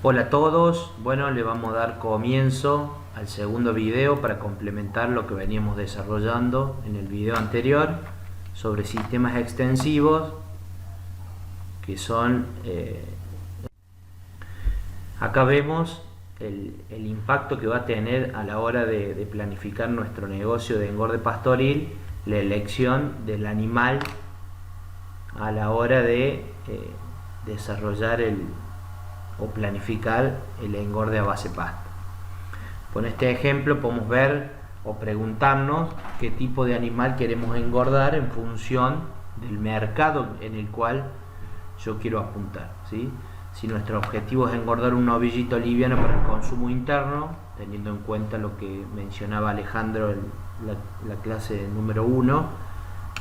Hola a todos, bueno, le vamos a dar comienzo al segundo video para complementar lo que veníamos desarrollando en el video anterior sobre sistemas extensivos, que son acá vemos el impacto que va a tener a la hora de planificar nuestro negocio de engorde pastoril, la elección del animal a la hora de desarrollar o planificar el engorde a base pasto. Con este ejemplo podemos ver o preguntarnos qué tipo de animal queremos engordar en función del mercado en el cual yo quiero apuntar, ¿sí? Si nuestro objetivo es engordar un novillito liviano para el consumo interno, teniendo en cuenta lo que mencionaba Alejandro en la clase número 1,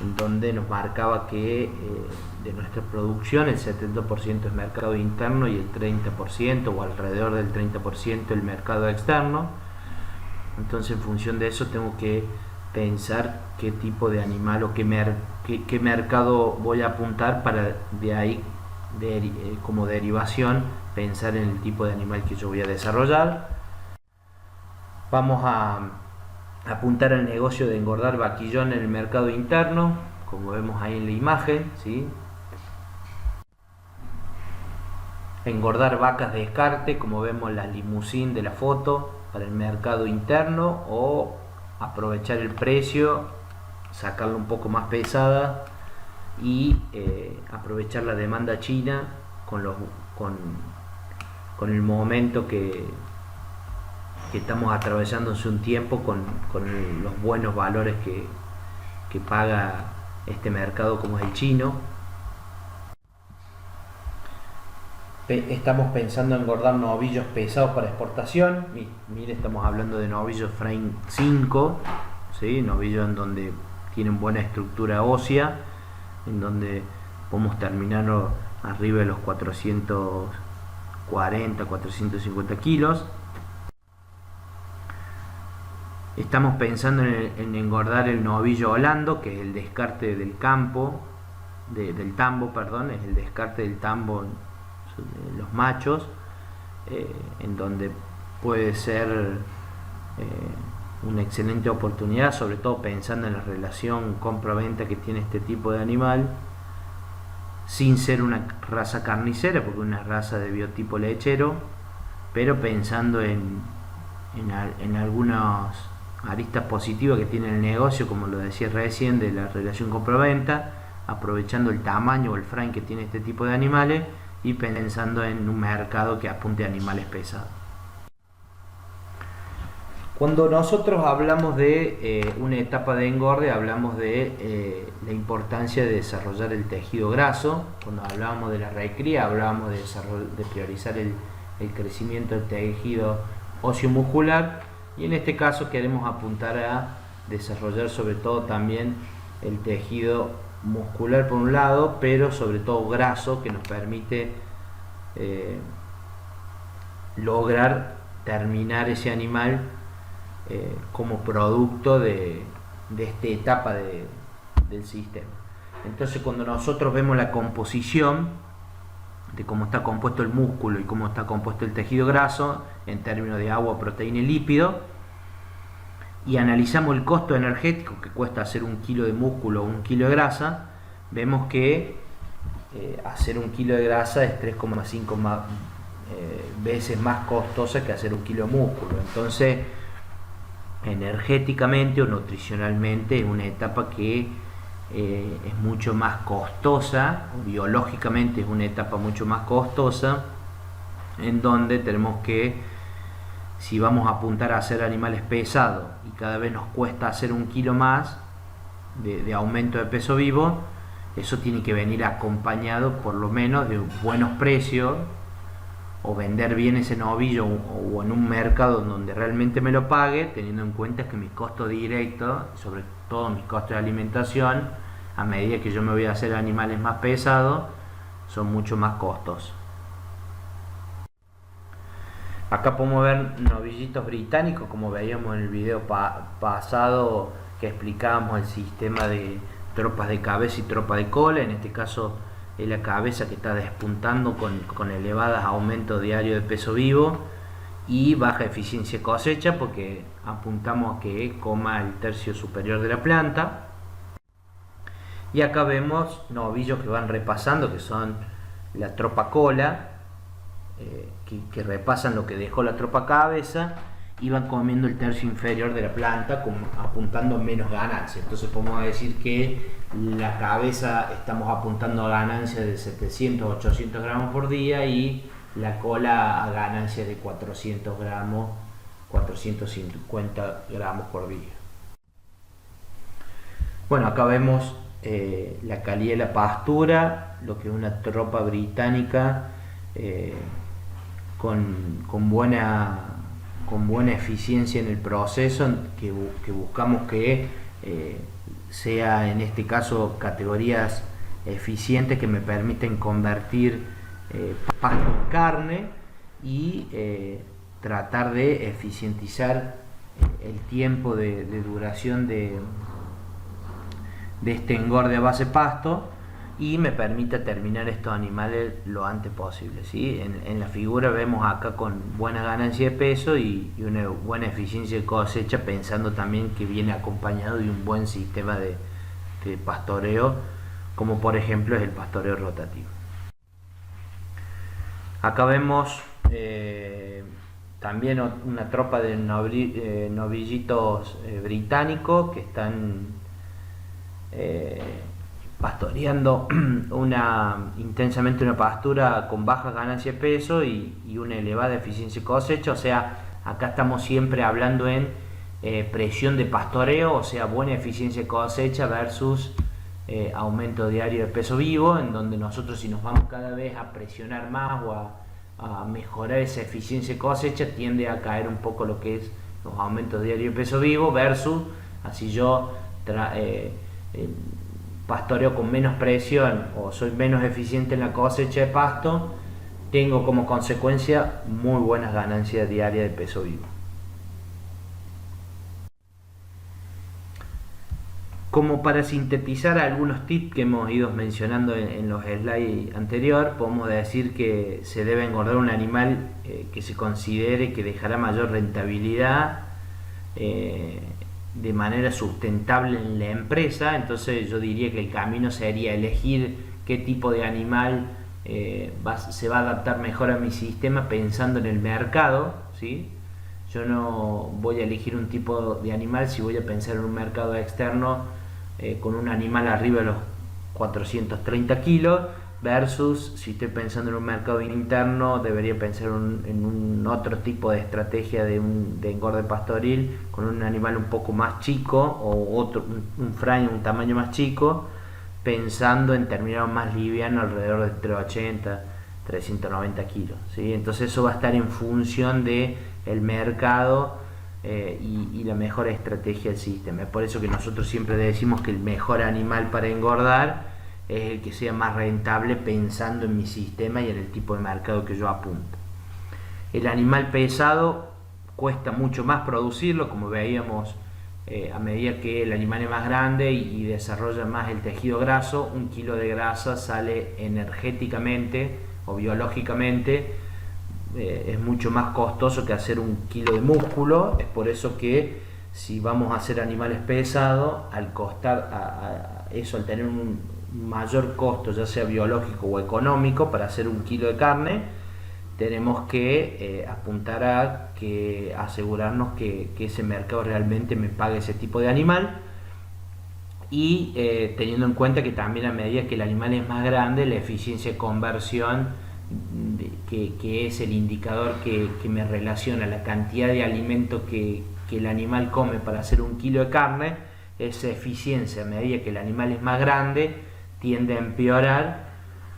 en donde nos marcaba que de nuestra producción el 70% es mercado interno y el 30% o alrededor del 30% el mercado externo. Entonces en función de eso tengo que pensar qué tipo de animal o qué mercado voy a apuntar para de ahí como derivación pensar en el tipo de animal que yo voy a desarrollar. Vamos a apuntar al negocio de engordar vaquillón en el mercado interno, como vemos ahí en la imagen, ¿sí? Engordar vacas de descarte, como vemos en la limusín de la foto, para el mercado interno, o aprovechar el precio, sacarla un poco más pesada y aprovechar la demanda china con el momento que estamos atravesando hace un tiempo con los buenos valores que paga este mercado como es el chino. Estamos pensando en engordar novillos pesados para exportación. Mire, estamos hablando de novillos frame 5, ¿sí? Novillos en donde tienen buena estructura ósea, en donde podemos terminar arriba de los 440, 450 kilos. Estamos pensando en engordar el novillo holando, que es el descarte del campo, del tambo, perdón, es el descarte del tambo de los machos, en donde puede ser una excelente oportunidad, sobre todo pensando en la relación compra-venta que tiene este tipo de animal, sin ser una raza carnicera, porque es una raza de biotipo lechero, pero pensando en algunos aristas positivas que tiene el negocio, como lo decía recién, de la relación compra-venta, aprovechando el tamaño o el frame que tiene este tipo de animales y pensando en un mercado que apunte a animales pesados. Cuando nosotros hablamos de una etapa de engorde, hablamos de la importancia de desarrollar el tejido graso. Cuando hablábamos de la recría, hablábamos de priorizar el crecimiento del tejido óseo muscular, y en este caso queremos apuntar a desarrollar sobre todo también el tejido muscular por un lado, pero sobre todo graso, que nos permite lograr terminar ese animal como producto de esta etapa del sistema. Entonces cuando nosotros vemos la composición de cómo está compuesto el músculo y cómo está compuesto el tejido graso en términos de agua, proteína y lípido, y analizamos el costo energético que cuesta hacer un kilo de músculo o un kilo de grasa, vemos que hacer un kilo de grasa es 3,5 veces más costosa que hacer un kilo de músculo. Entonces energéticamente o nutricionalmente es una etapa que es mucho más costosa, biológicamente es una etapa mucho más costosa, en donde tenemos que, si vamos a apuntar a hacer animales pesados y cada vez nos cuesta hacer un kilo más de aumento de peso vivo, eso tiene que venir acompañado por lo menos de buenos precios, o vender bien ese novillo o en un mercado donde realmente me lo pague, teniendo en cuenta que mis costos directos, sobre todo mis costos de alimentación, a medida que yo me voy a hacer animales más pesados, son mucho más costosos. Acá podemos ver novillitos británicos, como veíamos en el video pasado, que explicábamos el sistema de tropas de cabeza y tropa de cola. En este caso es la cabeza que está despuntando con elevados aumentos diarios de peso vivo y baja eficiencia de cosecha, porque apuntamos a que coma el tercio superior de la planta. Y acá vemos novillos que van repasando, que son la tropa cola, que repasan lo que dejó la tropa cabeza y van comiendo el tercio inferior de la planta, apuntando a menos ganancia. Entonces podemos decir que la cabeza estamos apuntando a ganancias de 700 800 gramos por día y la cola a ganancias de 400 gramos, 450 gramos por día. Bueno, acá vemos la calidad de la pastura, lo que es una tropa británica con buena eficiencia en el proceso, que buscamos que sea en este caso categorías eficientes que me permiten convertir pasto en carne y tratar de eficientizar el tiempo de duración de este engorde a base pasto y me permite terminar estos animales lo antes posible, ¿sí? En la figura vemos acá con buena ganancia de peso y una buena eficiencia de cosecha, pensando también que viene acompañado de un buen sistema de pastoreo, como por ejemplo es el pastoreo rotativo. Acá vemos también una tropa de novillitos británicos que están pastoreando intensamente una pastura con baja ganancia de peso y una elevada eficiencia de cosecha. O sea, acá estamos siempre hablando en presión de pastoreo, o sea, buena eficiencia de cosecha versus aumento diario de peso vivo, en donde nosotros, si nos vamos cada vez a presionar más o a mejorar esa eficiencia de cosecha, tiende a caer un poco lo que es los aumentos diarios de peso vivo, versus así yo pastoreo con menos presión o soy menos eficiente en la cosecha de pasto, tengo como consecuencia muy buenas ganancias diarias de peso vivo. Como para sintetizar algunos tips que hemos ido mencionando en los slides anteriores, podemos decir que se debe engordar un animal que se considere que dejará mayor rentabilidad de manera sustentable en la empresa. Entonces yo diría que el camino sería elegir qué tipo de animal se va a adaptar mejor a mi sistema pensando en el mercado, ¿sí? Yo no voy a elegir un tipo de animal si voy a pensar en un mercado externo con un animal arriba de los 430 kilos, versus si estoy pensando en un mercado interno, debería pensar en un otro tipo de estrategia de engorde pastoril con un animal un poco más chico, o un frame, un tamaño más chico, pensando en terminar más liviano, alrededor de 380 390 kilos, ¿sí? Entonces eso va a estar en función de el mercado y la mejor estrategia del sistema. Es por eso que nosotros siempre decimos que el mejor animal para engordar es el que sea más rentable, pensando en mi sistema y en el tipo de mercado que yo apunto. El animal pesado cuesta mucho más producirlo, como veíamos, a medida que el animal es más grande y desarrolla más el tejido graso. Un kilo de grasa sale energéticamente o biológicamente es mucho más costoso que hacer un kilo de músculo. Es por eso que si vamos a hacer animales pesados, al costar al tener un mayor costo, ya sea biológico o económico, para hacer un kilo de carne, tenemos que apuntar a asegurarnos que ese mercado realmente me pague ese tipo de animal, y teniendo en cuenta que también a medida que el animal es más grande, la eficiencia de conversión, que es el indicador que me relaciona la cantidad de alimento que el animal come para hacer un kilo de carne, esa eficiencia a medida que el animal es más grande tiende a empeorar.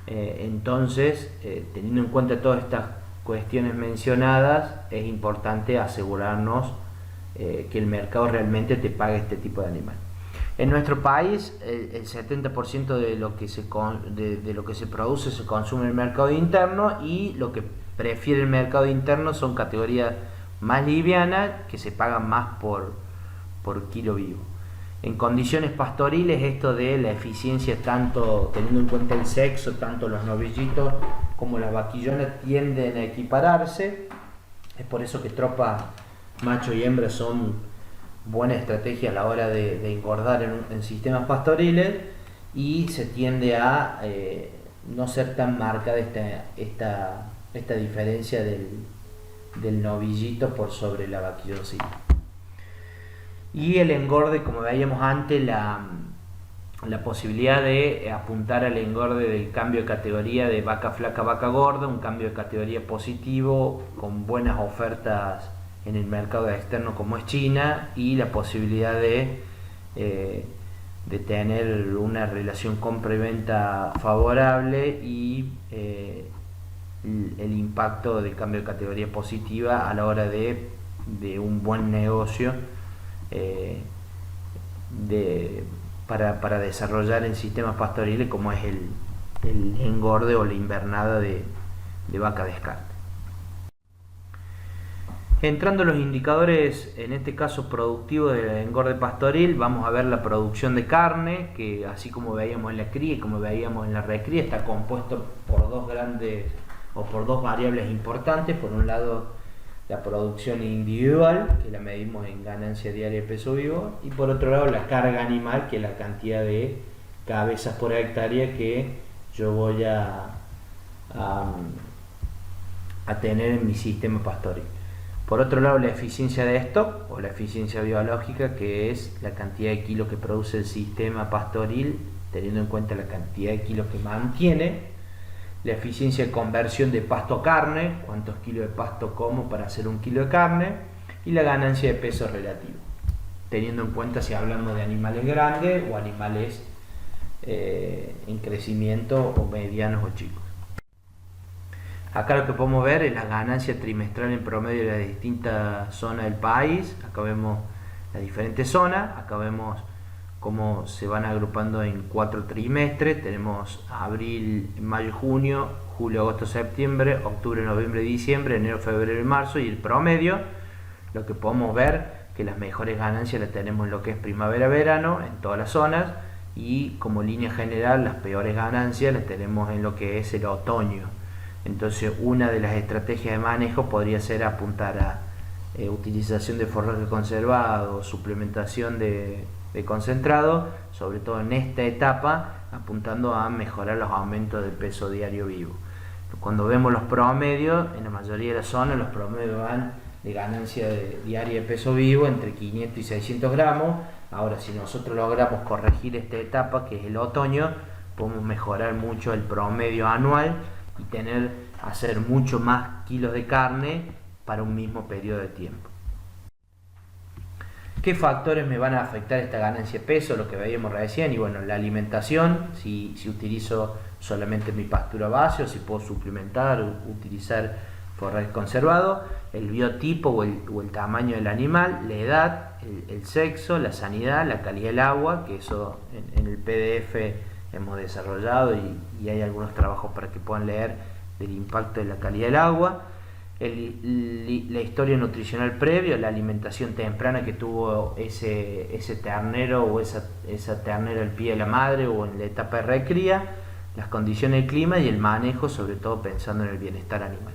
Entonces, teniendo en cuenta todas estas cuestiones mencionadas, es importante asegurarnos que el mercado realmente te pague este tipo de animal. En nuestro país, el 70% de lo que se produce se consume en el mercado interno, y lo que prefiere el mercado interno son categorías más livianas que se pagan más por kilo vivo. En condiciones pastoriles, esto de la eficiencia, tanto teniendo en cuenta el sexo, tanto los novillitos como las vaquillonas tienden a equipararse. Es por eso que tropa macho y hembra son buena estrategia a la hora de engordar en sistemas pastoriles, y se tiende a no ser tan marcada esta diferencia del novillito por sobre la vaquilloncita. Y el engorde, como veíamos antes, la posibilidad de apuntar al engorde del cambio de categoría de vaca flaca a vaca gorda, un cambio de categoría positivo con buenas ofertas en el mercado externo como es China, y la posibilidad de tener una relación compra y venta favorable, y el impacto del cambio de categoría positiva a la hora de un buen negocio para desarrollar en sistemas pastoriles, como es el engorde o la invernada de vaca descarte. Entrando en los indicadores, en este caso productivos del engorde pastoril, vamos a ver la producción de carne, que así como veíamos en la cría y como veíamos en la recría, está compuesto por dos variables importantes. Por un lado, la producción individual, que la medimos en ganancia diaria de peso vivo, y por otro lado la carga animal, que es la cantidad de cabezas por hectárea que yo voy a tener en mi sistema pastoril. Por otro lado, la eficiencia de stock o la eficiencia biológica, que es la cantidad de kilos que produce el sistema pastoril teniendo en cuenta la cantidad de kilos que mantiene. La eficiencia de conversión de pasto a carne, cuántos kilos de pasto como para hacer un kilo de carne, y la ganancia de peso relativo, teniendo en cuenta si hablamos de animales grandes o animales en crecimiento, o medianos o chicos. Acá lo que podemos ver es la ganancia trimestral en promedio de las distintas zonas del país. Acá vemos las diferentes zonas, acá vemos cómo se van agrupando en 4 trimestres. Tenemos abril, mayo, junio, julio, agosto, septiembre, octubre, noviembre, diciembre, enero, febrero y marzo, y el promedio. Lo que podemos ver que las mejores ganancias las tenemos en lo que es primavera-verano en todas las zonas, y como línea general las peores ganancias las tenemos en lo que es el otoño. Entonces, una de las estrategias de manejo podría ser apuntar a utilización de forraje conservado, suplementación de concentrado, sobre todo en esta etapa, apuntando a mejorar los aumentos de peso diario vivo. Cuando vemos los promedios, en la mayoría de las zonas los promedios van de ganancia diaria de peso vivo entre 500 y 600 gramos. Ahora, si nosotros logramos corregir esta etapa, que es el otoño, podemos mejorar mucho el promedio anual y hacer mucho más kilos de carne para un mismo periodo de tiempo. ¿Qué factores me van a afectar esta ganancia de peso? Lo que veíamos recién, y bueno, la alimentación, si utilizo solamente mi pastura base o si puedo suplementar o utilizar forraje conservado, el biotipo o el tamaño del animal, la edad, el sexo, la sanidad, la calidad del agua, que eso en el PDF hemos desarrollado, y hay algunos trabajos para que puedan leer del impacto de la calidad del agua, la historia nutricional previa, la alimentación temprana que tuvo ese ternero o esa ternera al pie de la madre o en la etapa de recría, las condiciones del clima y el manejo, sobre todo pensando en el bienestar animal.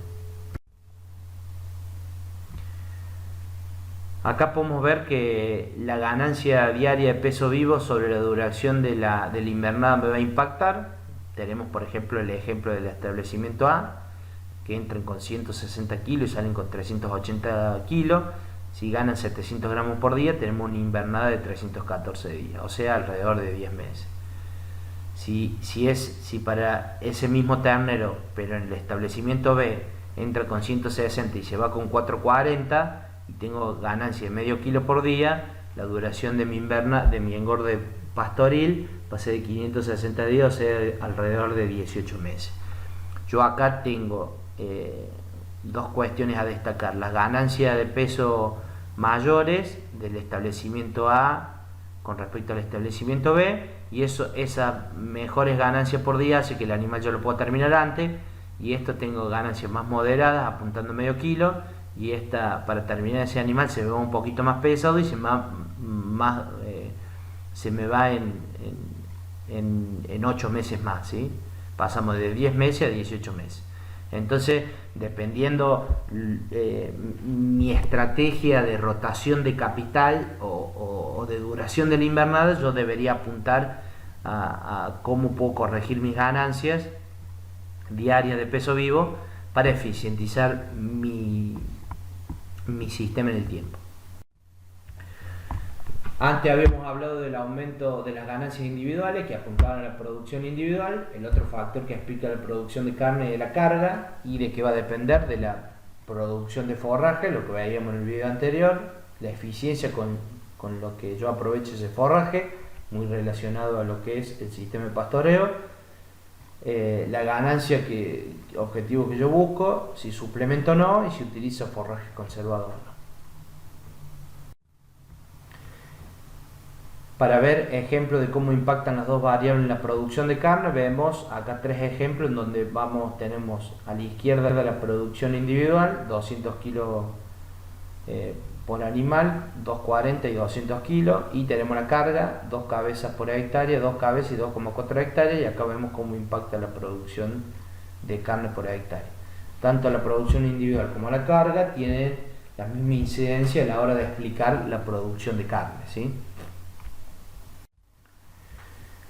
Acá podemos ver que la ganancia diaria de peso vivo sobre la duración de la invernada me va a impactar. Tenemos, por ejemplo, el ejemplo del establecimiento A, que entran con 160 kilos y salen con 380 kilos. Si ganan 700 gramos por día, tenemos una invernada de 314 días, o sea, alrededor de 10 meses. Si para ese mismo ternero, pero en el establecimiento B, entra con 160 y se va con 440, y tengo ganancia de medio kilo por día, la duración de mi engorde pastoril va a ser de 560 días, o sea, alrededor de 18 meses. Yo acá tengo dos cuestiones a destacar: las ganancias de peso mayores del establecimiento A con respecto al establecimiento B, y esas mejores ganancias por día hace que el animal yo lo pueda terminar antes, y esto tengo ganancias más moderadas apuntando medio kilo, y esta para terminar ese animal se ve un poquito más pesado y se más se me va en 8 meses más, ¿sí? Pasamos de 10 meses a 18 meses. Entonces, dependiendo mi estrategia de rotación de capital o de duración de la invernada, yo debería apuntar a cómo puedo corregir mis ganancias diarias de peso vivo para eficientizar mi sistema en el tiempo. Antes habíamos hablado del aumento de las ganancias individuales que apuntaban a la producción individual. El otro factor que explica la producción de carne es de la carga y de que va a depender de la producción de forraje, lo que veíamos en el video anterior, la eficiencia con lo que yo aprovecho ese forraje, muy relacionado a lo que es el sistema de pastoreo, la ganancia objetivo que yo busco, si suplemento o no y si utilizo forraje conservado o no. Para ver ejemplos de cómo impactan las dos variables en la producción de carne, vemos acá 3 ejemplos en donde tenemos a la izquierda la producción individual, 200 kilos por animal, 240 y 200 kilos, y tenemos la carga, 2 cabezas por hectárea, 2 cabezas y 2,4 hectáreas, y acá vemos cómo impacta la producción de carne por hectárea. Tanto la producción individual como la carga tienen la misma incidencia a la hora de explicar la producción de carne, ¿sí?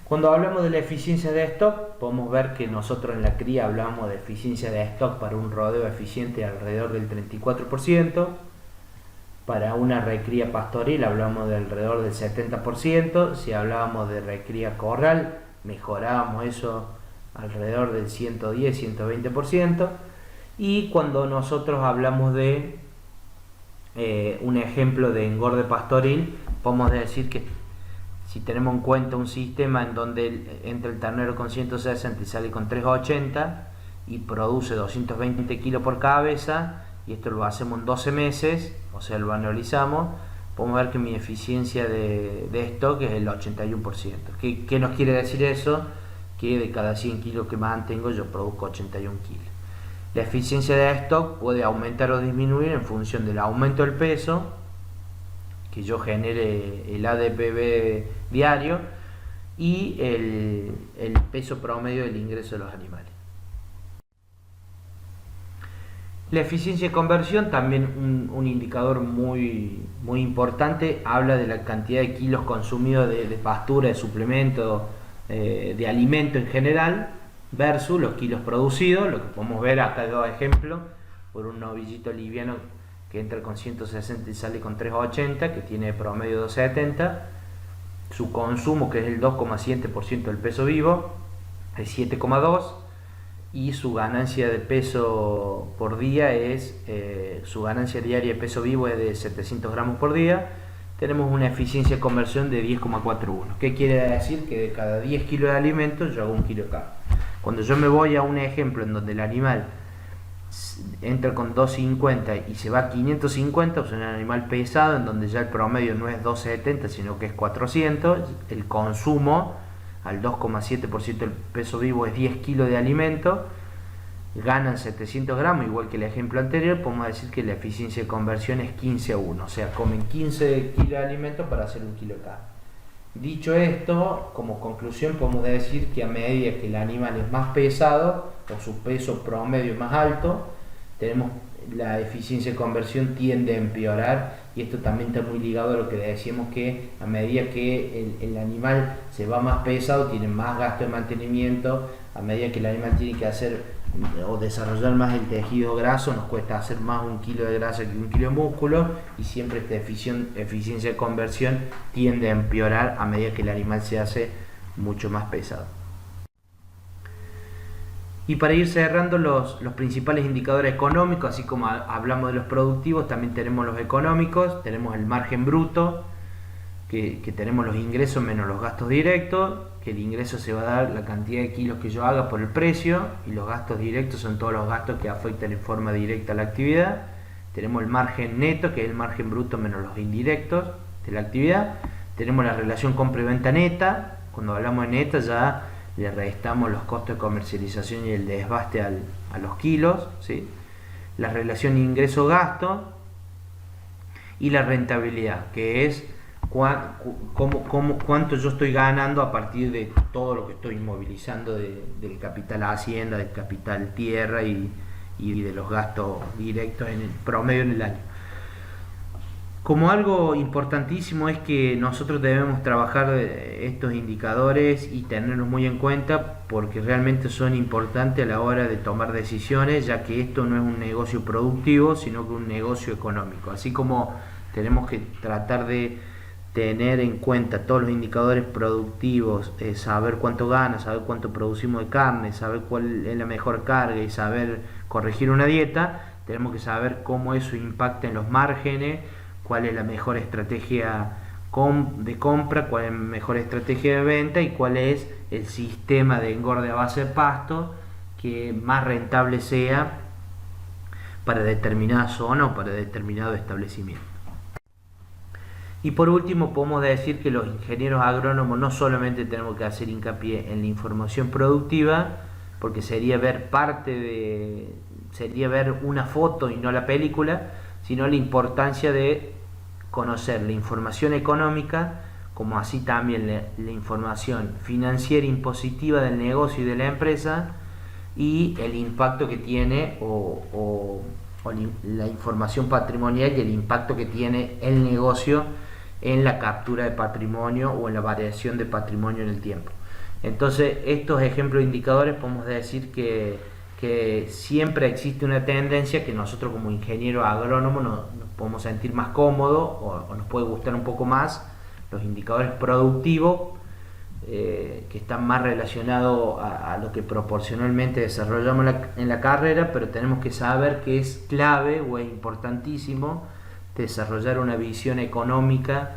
Cuando hablamos de la eficiencia de stock, podemos ver que nosotros en la cría hablamos de eficiencia de stock para un rodeo eficiente alrededor del 34%, para una recría pastoril hablamos de alrededor del 70%, si hablábamos de recría corral mejorábamos eso alrededor del 110-120%, y cuando nosotros hablamos de un ejemplo de engorde pastoril, podemos decir que si tenemos en cuenta un sistema en donde entra el ternero con 160 y sale con 380 y produce 220 kilos por cabeza, y esto lo hacemos en 12 meses, o sea, lo anualizamos, podemos ver que mi eficiencia de stock es el 81%. ¿Qué nos quiere decir eso? Que de cada 100 kilos que mantengo yo produzco 81 kilos. La eficiencia de stock puede aumentar o disminuir en función del aumento del peso, que yo genere el ADPV diario, y el peso promedio del ingreso de los animales. La eficiencia de conversión, también un indicador muy importante, habla de la cantidad de kilos consumidos de pastura, de suplemento, de alimento en general, versus los kilos producidos. Lo que podemos ver acá, dos ejemplos, por un novillito liviano que entra con 160 y sale con 380, que tiene promedio 270, su consumo, que es el 2,7% del peso vivo, es 7,2, y su ganancia de peso por día su ganancia diaria de peso vivo es de 700 gramos por día. Tenemos una eficiencia de conversión de 10,41. ¿Qué quiere decir? Que de cada 10 kilos de alimento yo hago 1 kilo de carne. Cuando yo me voy a un ejemplo en donde el animal entra con 250 y se va a 550, o sea, un animal pesado en donde ya el promedio no es 270 sino que es 400, el consumo al 2,7% del peso vivo es 10 kilos de alimento, ganan 700 gramos, igual que el ejemplo anterior. Podemos decir que la eficiencia de conversión es 15:1, o sea, comen 15 kilos de alimento para hacer 1 kilo de carne. Dicho esto, como conclusión podemos decir que a medida que el animal es más pesado o su peso promedio es más alto, la eficiencia de conversión tiende a empeorar, y esto también está muy ligado a lo que decíamos, que a medida que el animal se va más pesado tiene más gasto de mantenimiento, a medida que el animal tiene que hacer o desarrollar más el tejido graso, nos cuesta hacer más 1 kilo de grasa que 1 kilo de músculo, y siempre esta eficiencia de conversión tiende a empeorar a medida que el animal se hace mucho más pesado. Y para ir cerrando los principales indicadores económicos, así como hablamos de los productivos, también tenemos los económicos. Tenemos el margen bruto, que tenemos los ingresos menos los gastos directos, que el ingreso se va a dar la cantidad de kilos que yo haga por el precio, y los gastos directos son todos los gastos que afectan en forma directa a la actividad. Tenemos el margen neto, que es el margen bruto menos los indirectos de la actividad. Tenemos la relación compra y venta neta. Cuando hablamos de neta ya le restamos los costos de comercialización y el desbaste a los kilos, ¿sí? La relación ingreso-gasto, y la rentabilidad, que es cuánto yo estoy ganando a partir de todo lo que estoy movilizando del capital hacienda, del capital tierra y de los gastos directos en el promedio en el año. Como algo importantísimo es que nosotros debemos trabajar estos indicadores y tenerlos muy en cuenta porque realmente son importantes a la hora de tomar decisiones, ya que esto no es un negocio productivo, sino que un negocio económico. Así como tenemos que tratar de tener en cuenta todos los indicadores productivos, saber cuánto gana, saber cuánto producimos de carne, saber cuál es la mejor carga y saber corregir una dieta, tenemos que saber cómo eso impacta en los márgenes, cuál es la mejor estrategia de compra, cuál es la mejor estrategia de venta y cuál es el sistema de engorde a base de pasto que más rentable sea para determinada zona o para determinado establecimiento. Y por último podemos decir que los ingenieros agrónomos no solamente tenemos que hacer hincapié en la información productiva, porque sería ver una foto y no la película, sino la importancia de conocer la información económica, como así también la información financiera impositiva del negocio y de la empresa, y el impacto que tiene la información patrimonial y el impacto que tiene el negocio en la captura de patrimonio o en la variación de patrimonio en el tiempo. Entonces, estos ejemplos de indicadores podemos decir que siempre existe una tendencia que nosotros como ingenieros agrónomos nos podemos sentir más cómodos o nos puede gustar un poco más los indicadores productivos que están más relacionados a lo que proporcionalmente desarrollamos en la carrera, pero tenemos que saber que es clave o es importantísimo desarrollar una visión económica,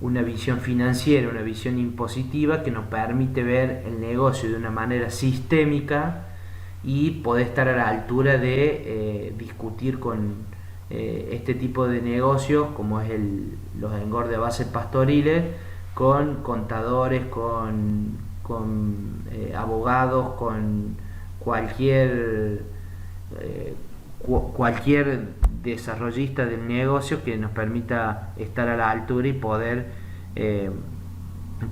una visión financiera, una visión impositiva que nos permite ver el negocio de una manera sistémica y poder estar a la altura de discutir con este tipo de negocios como es los engordes a base pastoriles con contadores, con abogados, con cualquier desarrollista del negocio que nos permita estar a la altura y poder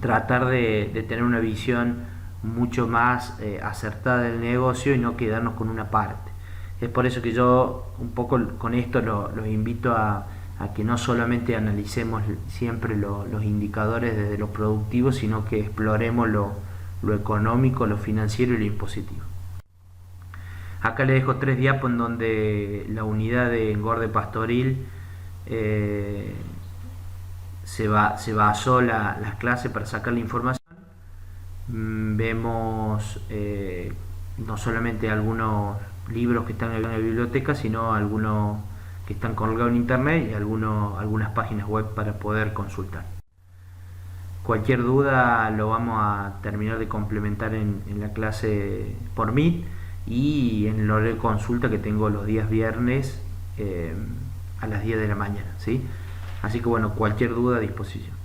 tratar de tener una visión mucho más acertada del negocio y no quedarnos con una parte. Es por eso que yo un poco con esto los invito a que no solamente analicemos siempre los indicadores desde lo productivo, sino que exploremos lo económico, lo financiero y lo impositivo. Acá les dejo 3 diapos en donde la unidad de engorde pastoril se basó las clases para sacar la información. Vemos no solamente algunos libros que están en la biblioteca, sino algunos que están colgados en internet y algunas páginas web para poder consultar. Cualquier duda lo vamos a terminar de complementar en la clase por Meet y en el horario de consulta que tengo los días viernes a las 10 de la mañana, ¿sí? Así que bueno, cualquier duda a disposición.